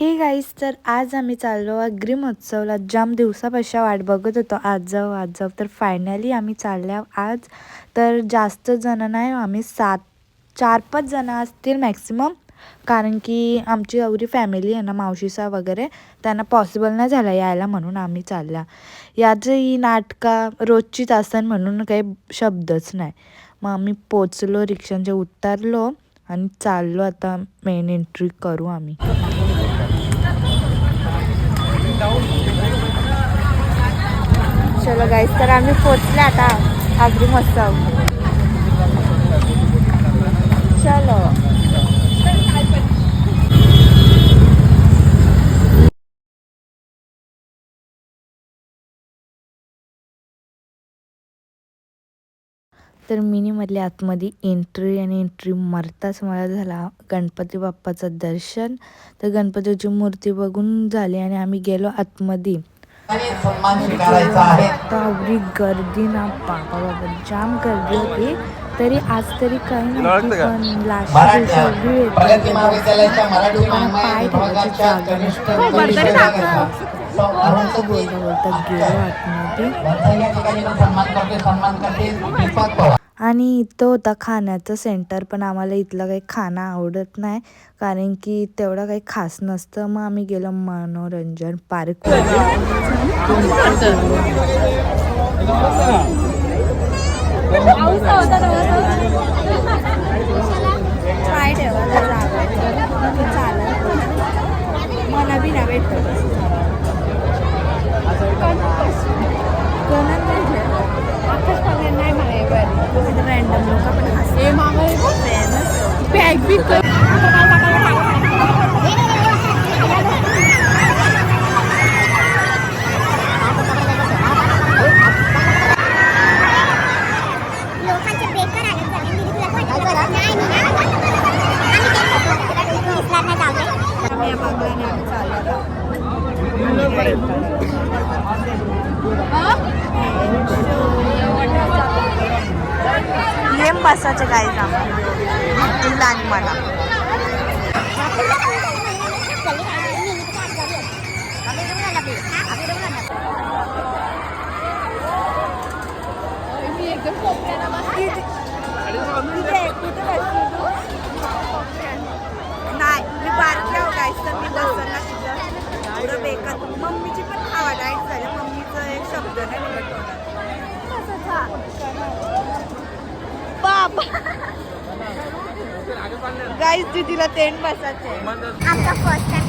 Hey guys, तर आज आम्ही चाललो अग्री महोत्सवला. जाम दिवसापासून वाट बघत होतो, आज जाऊ. तर फायनली आम्ही चालल्या आज. तर जास्त जण नाही, आम्ही 4-5 जण असतील मॅक्सिमम. कारण की आमची एवढी फॅमिली आहे ना, मावशीसा वगैरे, त्यांना पॉसिबल नाही झालं यायला, म्हणून आम्ही चालल्या. याचं ही नाटका रोजचीच असन म्हणून काही शब्दच नाही. मग आम्ही पोचलो, रिक्षांचे उतरलो आणि चाललो आता मेन एंट्री करू आम्ही. चलो गाईस, तर आम्ही पोचले आता अग्री महोत्सव. चलो. तर मिनीमधल्या आतमध्ये एंट्री मारताच मला झाला गणपती बाप्पाचं दर्शन. तर गणपतीची मूर्ती बघून झाली आणि आम्ही गेलो आतमध्ये. एवढी गर्दी ना, बाबा जाम गर्दी होती. तरी आज तरी काही नव्हती, पण लास्ट दिवशी एवढी पाय ठेवायची जागा नसते. बोलता गेलो आतमध्ये. आणि इथं होता खाण्याचं सेंटर, पण आम्हाला इथलं काही खाणं आवडत नाही, कारण की तेवढं काही खास नसतं. मग आम्ही गेलो मनोरंजन पार्कमध्ये. पाय ठेवायला जागा चालत मला बी ना भेटतो. रँडम लोक पण गेम बसायचे काय आणि मला नाही, मी बारकी आहो गाईस, तर मी बसला तिथं एवढं बेकार. मम्मीची पण खावा डाएट झाली, मम्मीचं एक शब्द नाही निघत बाबा. गाईस दीदीला तेंड बसायचे. आमचा फर्स्ट टाइम